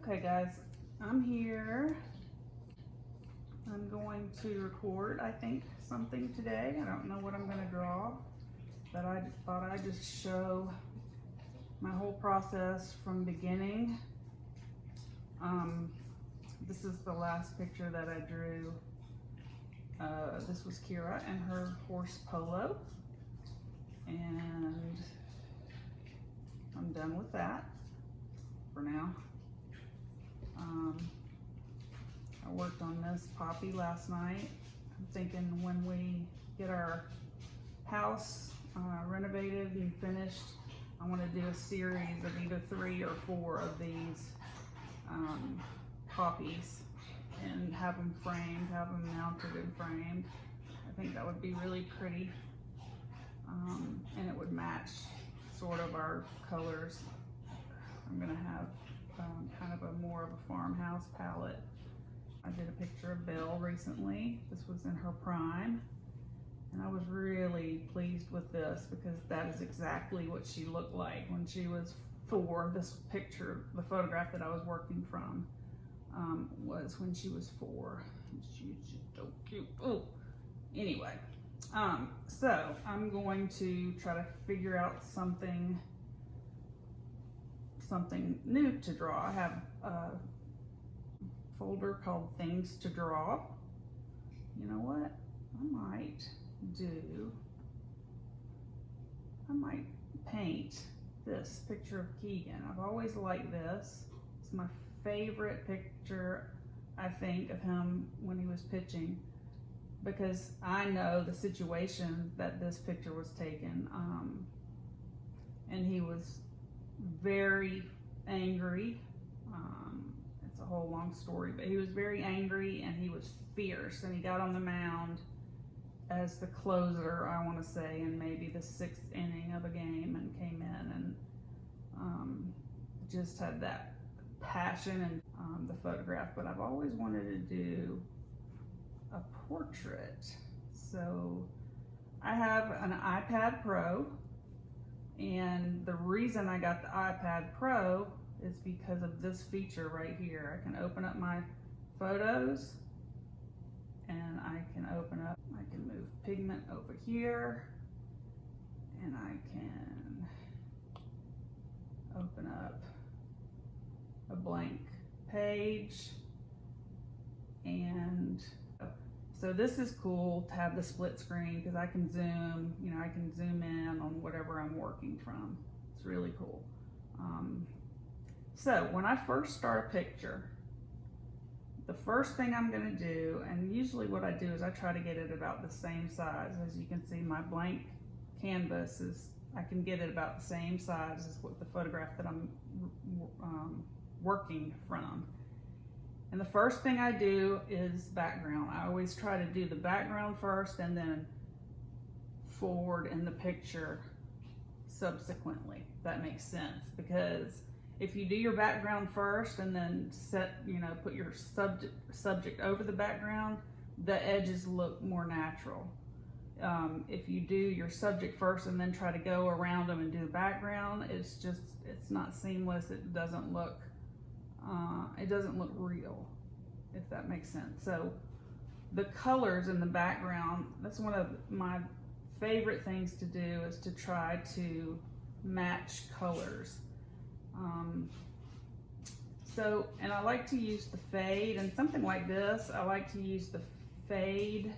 Okay guys, I'm here. I'm going to record, I think, something today. I don't know what I'm gonna draw, but I thought I'd just show my whole process from beginning. This is the last picture that I drew. This was Kira and her horse Polo, and I'm done with that for now. I worked on this Poppy last night. I'm thinking when we get our house renovated and finished, I want to do a series of either 3 or 4 of these poppies and have them framed, have them mounted and framed. I think that would be really pretty, and it would match sort of our colors. I'm gonna have kind of a more of a farmhouse palette. I did a picture of Belle recently. This was in her prime, and I was really pleased with this because that is exactly what she looked like when she was 4. This picture, the photograph that I was working from, was when she was 4. She's so cute. Oh, anyway, so I'm going to try to figure out something new to draw. I have a folder called Things to Draw. You know what? I might paint this picture of Keegan. I've always liked this. It's my favorite picture, I think, of him when he was pitching, because I know the situation that this picture was taken, and he was very angry. It's a whole long story, but he was very angry and he was fierce, and he got on the mound as the closer, I want to say, in maybe the 6th inning of a game, and came in and just had that passion and the photograph. But I've always wanted to do a portrait, so I have an iPad Pro. And the reason I got the iPad Pro is because of this feature right here. I can open up my photos, and I can move pigment over here, and I can open up a blank page. And so this is cool to have the split screen, because I can zoom, I can zoom in on whatever I'm working from. It's really cool. So when I first start a picture, the first thing I'm gonna do, and usually what I do is I try to get it about the same size. As you can see, my blank canvas I can get it about the same size as what the photograph that I'm working from. And the first thing I do is background. I always try to do the background first and then forward in the picture subsequently. If that makes sense, because if you do your background first and then put your subject over the background, the edges look more natural. If you do your subject first and then try to go around them and do the background, it's not seamless. It doesn't look real, if that makes sense. So the colors in the background, that's one of my favorite things to do, is to try to match colors. And I like to use the fade, and something like this, I like to use the fade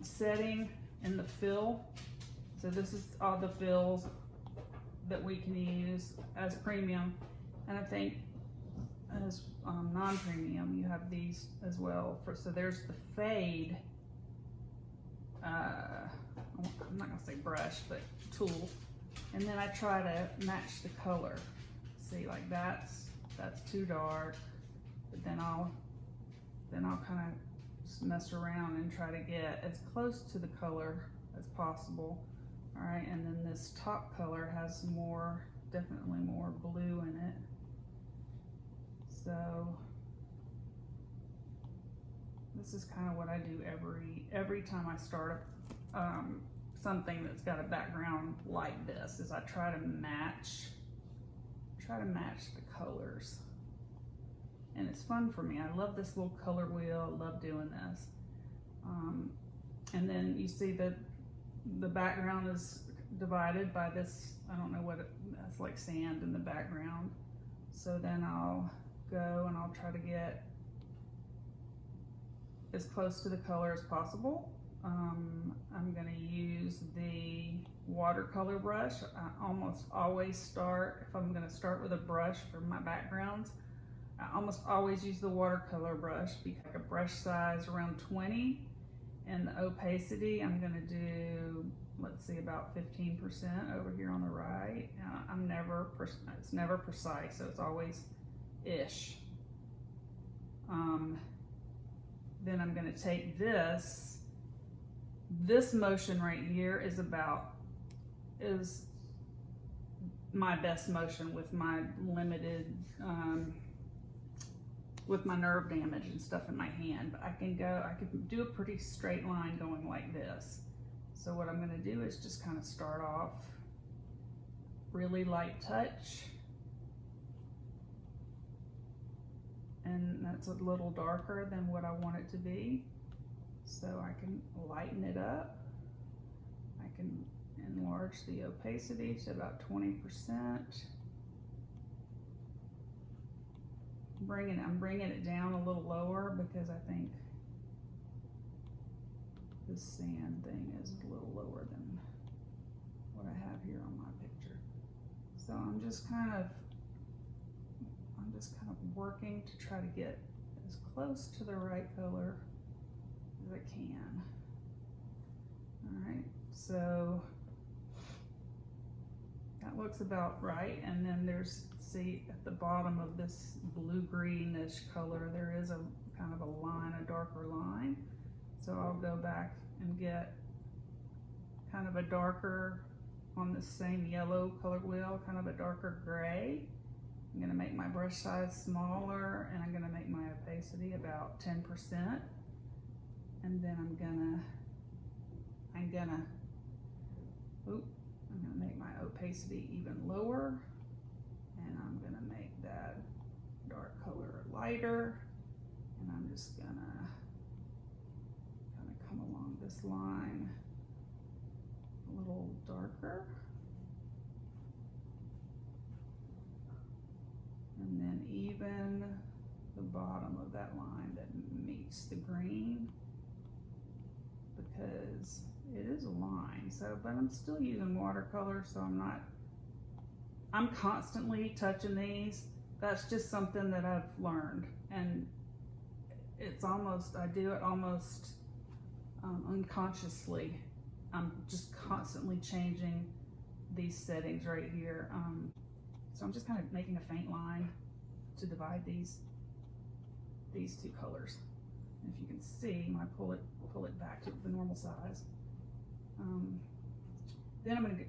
setting in the fill. So this is all the fills that we can use as premium, and I think as non-premium you have these as well. So there's the fade, I'm not gonna say brush, but tool, and then I try to match the color. See, like that's too dark, but then I'll kind of mess around and try to get as close to the color as possible. All right, and then this top color has definitely more blue in it. So this is kind of what I do every time I start something that's got a background like this, is I try to match try to match the colors. And it's fun for me. I love this little color wheel. I love doing this. And then you see that the background is divided by this, I don't know what that's like sand in the background. So then I'll go and I'll try to get as close to the color as possible. I'm gonna use the watercolor brush. I almost always start, if I'm gonna start with a brush for my backgrounds, I almost always use the watercolor brush because a brush size around 20, and the opacity I'm gonna do, let's see, about 15% over here on the right. It's never precise, so it's always ish. Then I'm gonna take this motion right here is my best motion with my limited, with my nerve damage and stuff in my hand, but I can do a pretty straight line going like this. So what I'm gonna do is just kind of start off really light touch. And that's a little darker than what I want it to be. So I can lighten it up. I can enlarge the opacity to about 20%. I'm bringing it down a little lower because I think this sand thing is a little lower than what I have here on my picture. So I'm just kind of working to try to get as close to the right color as I can. All right, so that looks about right. And then there's, see at the bottom of this blue-greenish color, there is a kind of a line, a darker line. So I'll go back and get kind of a darker, on the same yellow color wheel, kind of a darker gray. I'm gonna make my brush size smaller, and I'm gonna make my opacity about 10%. And then I'm gonna make my opacity even lower, and I'm gonna make that dark color lighter, and I'm just gonna kind of come along this line a little darker. And then even the bottom of that line that meets the green, because it is a line. So, but I'm still using watercolor, so I'm constantly touching these. That's just something that I've learned, and it's almost, I do it almost unconsciously. I'm just constantly changing these settings right here. So I'm just kind of making a faint line to divide these two colors. And if you can see, when I pull it back to the normal size, then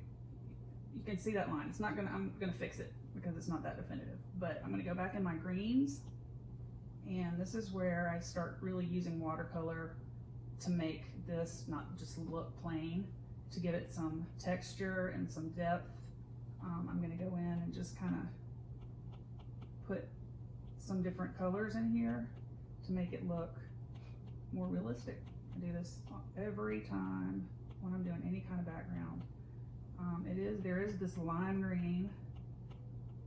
you can see that line. I'm gonna fix it because it's not that definitive, but I'm gonna go back in my greens, and this is where I start really using watercolor to make this not just look plain, to give it some texture and some depth. I'm gonna go in and just kind of put some different colors in here to make it look more realistic. I do this every time when I'm doing any kind of background. There is this lime green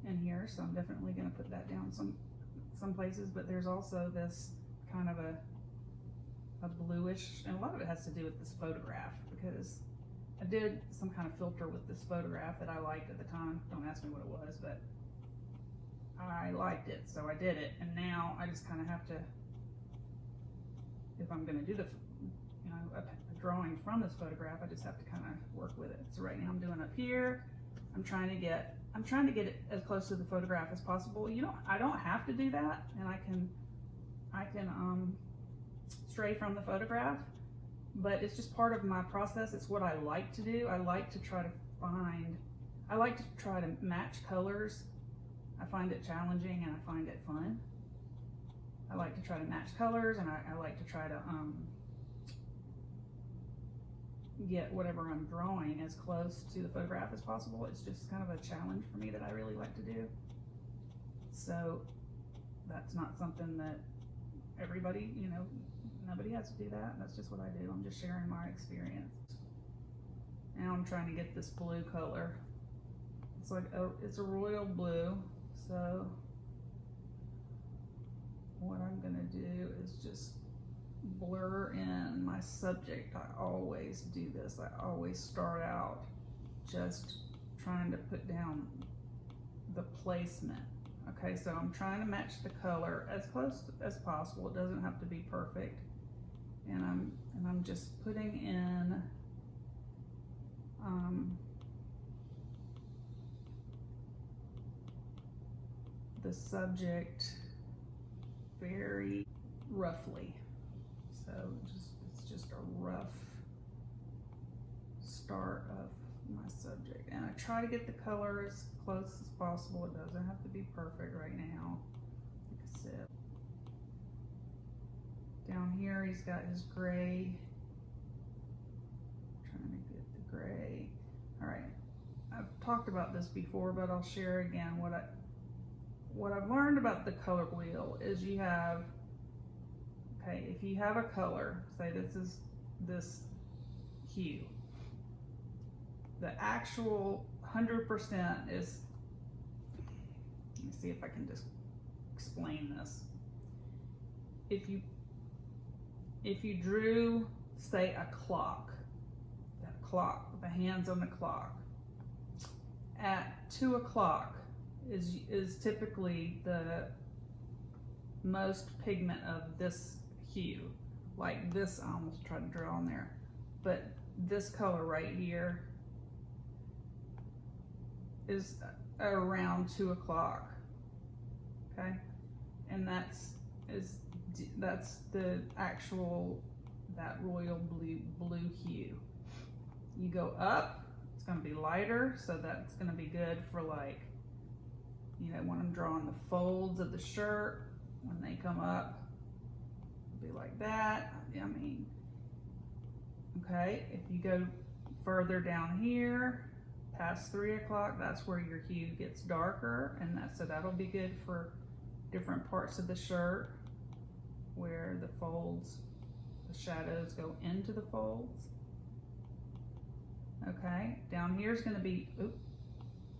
in here, so I'm definitely gonna put that down some places, but there's also this kind of a bluish, and a lot of it has to do with this photograph, because I did some kind of filter with this photograph that I liked at the time. Don't ask me what it was, but I liked it, so I did it. And now I just kind of have to, if I'm going to do a drawing from this photograph, I just have to kind of work with it. So right now I'm doing up here. I'm trying to get it as close to the photograph as possible. I don't have to do that, and I can stray from the photograph. But it's just part of my process. It's what I like to do. I like to try to match colors. I find it challenging, and I find it fun. I like to try to match colors, and I like to try to get whatever I'm drawing as close to the photograph as possible. It's just kind of a challenge for me that I really like to do. So that's not something that everybody, you know, nobody has to do that. That's just what I do. I'm just sharing my experience. Now I'm trying to get this blue color. It's like it's a royal blue. So what I'm gonna do is just blur in my subject. I always do this. I always start out just trying to put down the placement. Okay, so I'm trying to match the color as close as possible. It doesn't have to be perfect. And I'm just putting in the subject very roughly. So it's just a rough start of my subject. And I try to get the color as close as possible. It doesn't have to be perfect right now. Like I said. Down here he's got his gray. Trying to get the gray. All right, I've talked about this before, but I'll share again. What I've learned about the color wheel is you have, okay, if you have a color, say this is this hue, the actual 100% is, let me see if I can just explain this. If you drew, say, a clock, that clock, the hands on the clock, at 2 o'clock is typically the most pigment of this hue. Like this, I almost tried to draw on there, but this color right here is around 2 o'clock, okay? And that's the actual, that royal blue hue. You go up, it's gonna be lighter, so that's gonna be good for, like, you know, when I'm drawing the folds of the shirt, when they come up, it'll be like that. I mean, okay, if you go further down here, past 3 o'clock, that's where your hue gets darker, and so that'll be good for different parts of the shirt where the folds, the shadows go into the folds. Okay, down here is going to be, oops,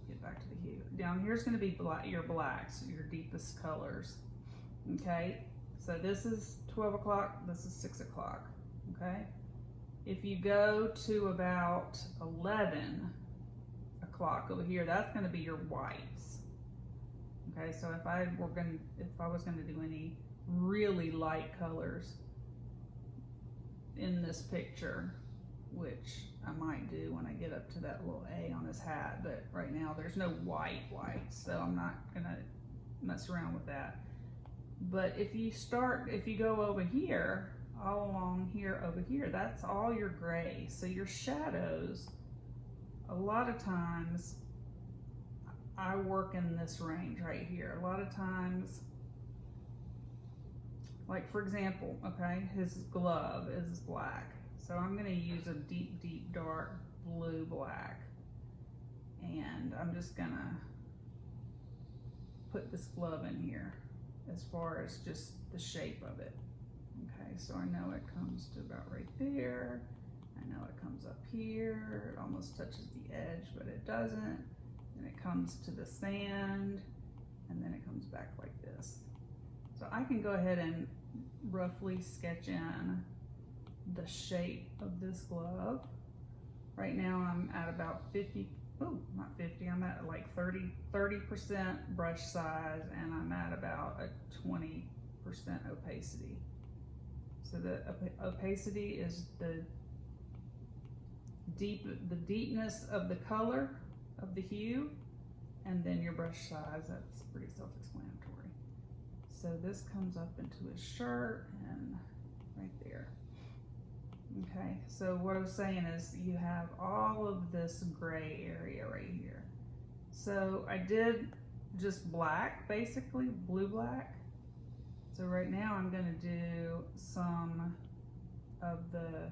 get back to the hue. Down here is going to be your blacks, your deepest colors. Okay, so this is 12 o'clock, this is 6 o'clock. Okay, if you go to about 11 o'clock over here, that's going to be your whites. Okay, so if I was going to do any really light colors in this picture, which I might do when I get up to that little A on his hat, but right now there's no white, so I'm not gonna mess around with that. But if you go over here, all along here, over here, that's all your gray. So your shadows, a lot of times, I work in this range right here. A lot of times, like for example, okay, his glove is black. So I'm gonna use a deep, deep, dark blue black. And I'm just gonna put this glove in here as far as just the shape of it. Okay, so I know it comes to about right there. I know it comes up here. It almost touches the edge, but it doesn't. And it comes to the sand, and then it comes back like this. So I can go ahead and roughly sketch in the shape of this glove. Right now I'm at about 50, oh, not 50, I'm at like 30% brush size, and I'm at about a 20% opacity. So the opacity is the deepness of the color of the hue, and then your brush size. That's pretty self-explanatory. So this comes up into his shirt and right there. Okay, so what I was saying is you have all of this gray area right here. So I did just black, basically blue black. So right now I'm going to do some of the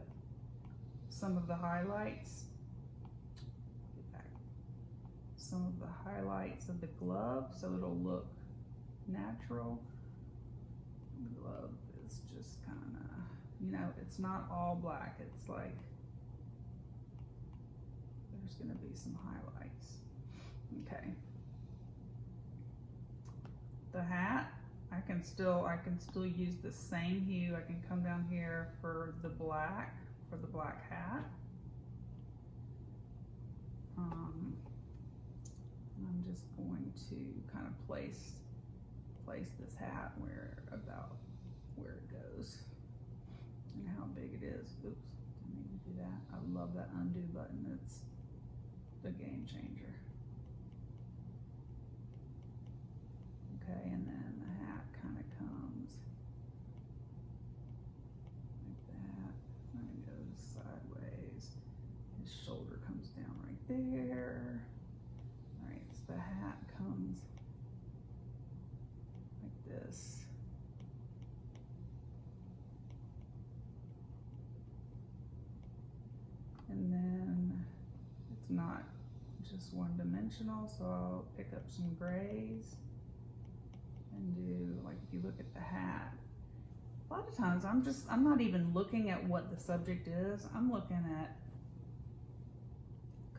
highlights. Get back. Some of the highlights of the glove, so it'll look natural. The glove is just kind of, you know, it's not all black. It's like there's going to be some highlights. Okay. The hat, I can still use the same hue. I can come down here for the black hat. I'm just going to kind of place this hat about where it goes and how big it is. Oops, didn't mean to do that. I love that undo button. It's the game changer. Okay, and then the hat kind of comes like that, and it goes sideways. His shoulder comes down right there. All right, so the hat comes like this. And then it's not just one-dimensional, so I'll pick up some grays and do, like, if you look at the hat, a lot of times I'm not even looking at what the subject is. I'm looking at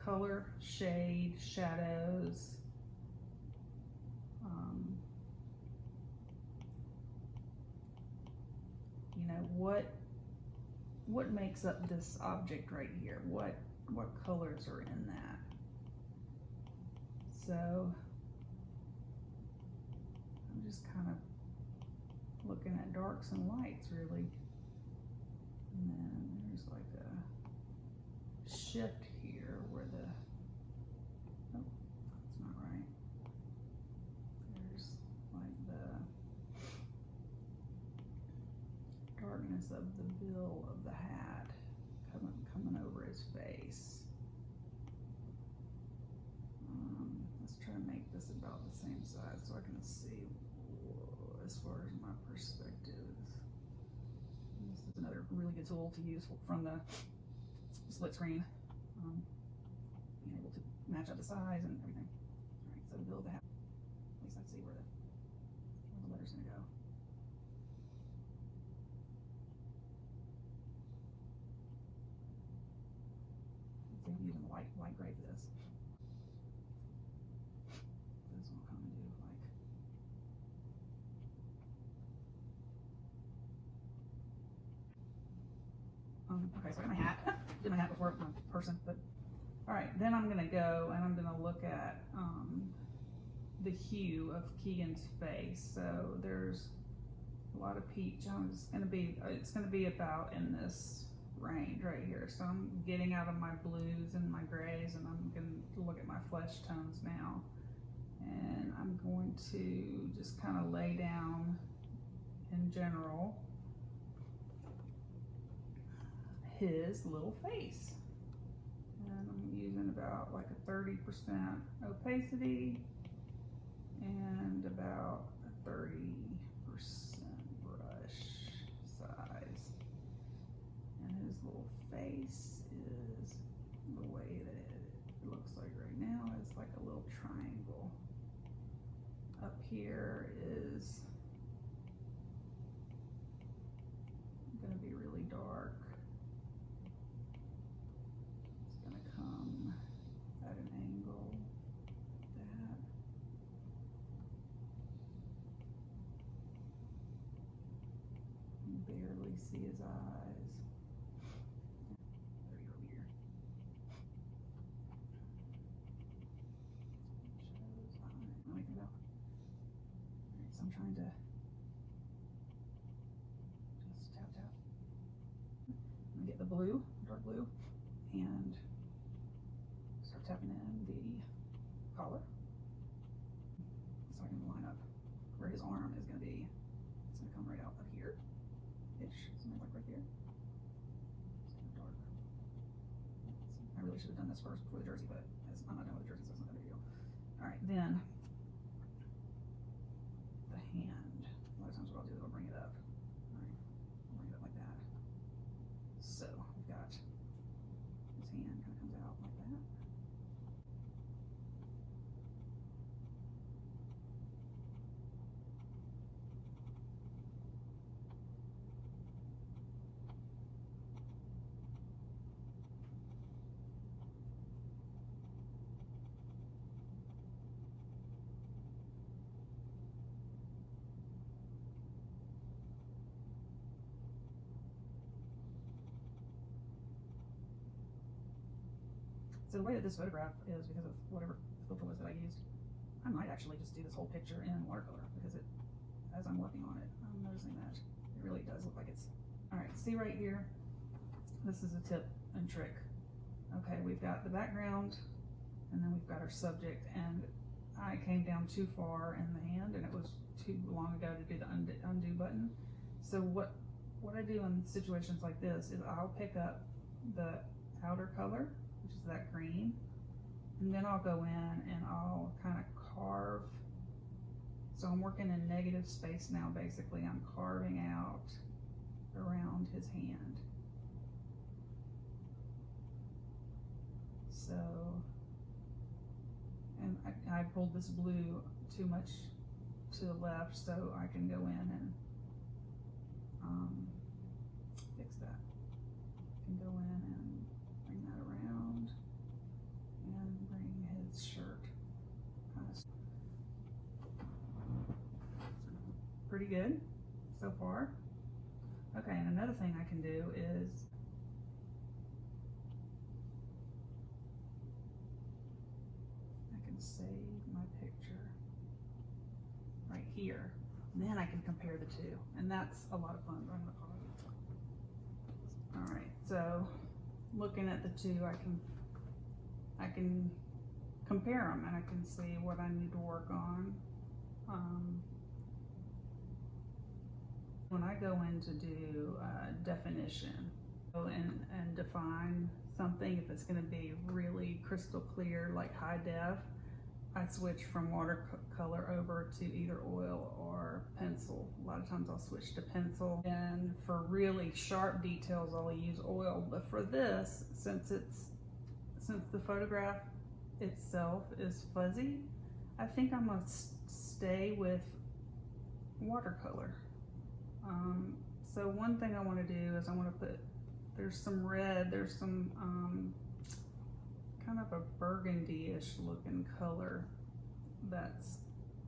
color, shade, shadows, you know, what makes up this object right here? What colors are in that? So I'm just kind of looking at darks and lights, really. And then there's like a shift here where the, oh, that's not right. There's like the darkness of the bill of the hat coming over his face. Let's try to make this about the same size so I can see as far as my perspective. This is another really good tool to use from the split screen. Being able to match up the size and everything. Alright, so build the hat. At least I see where the letter's gonna go. So I'm using the light gray for this. This will come and do like. Okay, so I got my hat. Did my hat before my person, but all right. Then I'm gonna go and I'm gonna look at the hue of Keegan's face. So there's a lot of peach. It's gonna be about in this range right here. So I'm getting out of my blues and my grays, and I'm gonna look at my flesh tones now. And I'm going to just kind of lay down in general his little face. And I'm using about like a 30% opacity and about a 30% brush size. And his little face is the way that it looks like right now. It's like a little triangle. Up here is going to be really dark. It's going to come at an angle like that. You can barely see his eyes. There you go, here. Shadows on it. Let me get out. Alright, so I'm trying to just tap. I'm gonna get the blue, dark blue, and start tapping in the collar. So I can line up where his arm is gonna be. It's gonna come right out of here. Ish, something like right here. It's kind of dark. I really should have done this first before the jersey, but I'm not done with the jersey, so it's not that big a deal. Alright, then the hand. A lot of times what I'll do is I'll bring it up. Alright, I'll bring it up like that. So we've got his hand kind of comes out like that. So the way that this photograph is, because of whatever filter was that I used, I might actually just do this whole picture in watercolor, because it, as I'm working on it, I'm noticing that it really does look like it's, all right, see right here, this is a tip and trick. Okay, we've got the background, and then we've got our subject, and I came down too far in the hand, and it was too long ago to do the undo button. So what I do in situations like this is I'll pick up the outer color, which is that green, and then I'll go in and I'll kind of carve. So I'm working in negative space now, basically. I'm carving out around his hand. So, and I pulled this blue too much to the left, so I can go in and fix that. I can go in and bring that around and bring his shirt kind of pretty good so far. Okay, and another thing I can do is I can save my picture right here. And then I can compare the two, and that's a lot of fun. I'm gonna pause. All right, so looking at the two, I can compare them, and I can see what I need to work on. When I go in to do definition, go in and define something, if it's going to be really crystal clear, like high def, I switch from watercolor over to either oil or pencil. A lot of times I'll switch to pencil, and for really sharp details I'll use oil. But for this, since the photograph itself is fuzzy, I think I'm gonna stay with watercolor. So one thing I want to do is I want to put, there's some red, there's some kind of a burgundy-ish looking color that's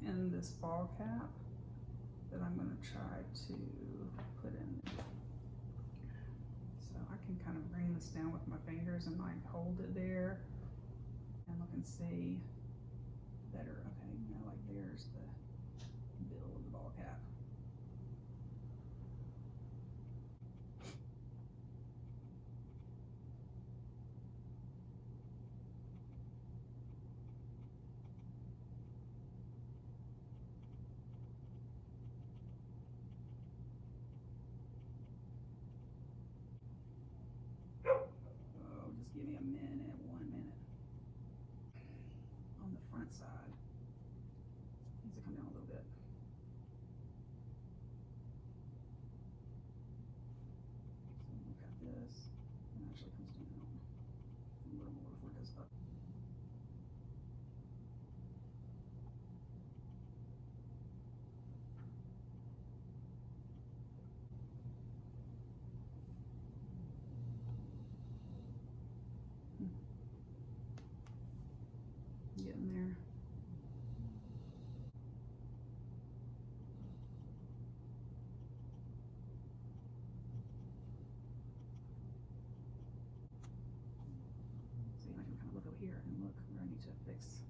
in this ball cap that I'm going to try to put in. So I can kind of bring this down with my fingers and like hold it there and look and see better. Okay, now like there's the bill of the ball cap. Oh, just give me a minute, 1 minute. On the front side, needs to come down a little bit. So we've got this, and it actually comes down a little more before it goes up. Getting there. See, I can kind of look over here and look where I need to fix